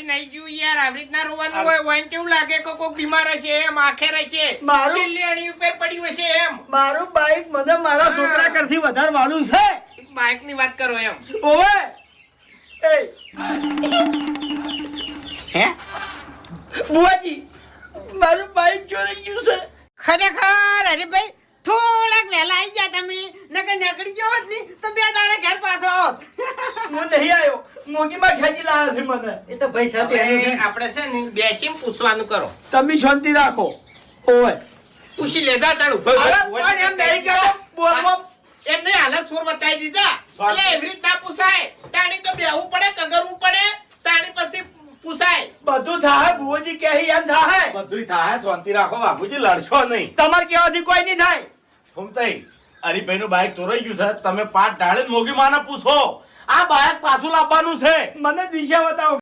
આવી નહીં ગયું યાર આવી રીતના રોવાનું હોય વાઈન કેવું લાગે કે કોક બીમાર હશે એમ આખે રહેશે મારું- છેલ્લી અણી ઉપર પડ્યું હશે એમ મારું બાઈક મને મારા હા. છોકરા કરતી વધારે વાલું છે. બાઇક ની વાત કરો એમ ઓવે એ હે બુઆજી મારું બાઈક ચોરી ગયું છે. ખરેખર અરે ભાઈ થોડાક વહેલા આવી ગયા તમે નકર નીકળી ગયો હોત ને તો 2 દાડા ઘર પાછો આવત. હું નહીં આવ્યો મોગીમાં ખેંચી લાયા છે મને. એ તો ભાઈ સાથે હવે આપણે છે ને બેસીને પૂછવાનું કરો તમે શાંતિ રાખો. ઓવે પૂછી લેતા તારું અરે પણ એમ નહીં કરો. બોલવા એમને હાલત સોર બતાવી દીધા એટલે એવી રીતના પૂછાય તાણી તો બેહવું પડે કગરવું પડે તાણી પછી પૂછાય બધું થાય ભુવોજી કહે એમ થાય. બધુંય થાય શાંતિ રાખો બાપુજી લડશો નહીં તમારે કહેવાથી કોઈ નહીં થાય. ફૂમતાઈ હરીભાઈ નું બાઈક ચોરાઈ ગયું છે તમે પાટ ઢાળીને મોગી માને પૂછો આ બાઈક પાછું લાવવાનું છે મને દિશા બતાવો.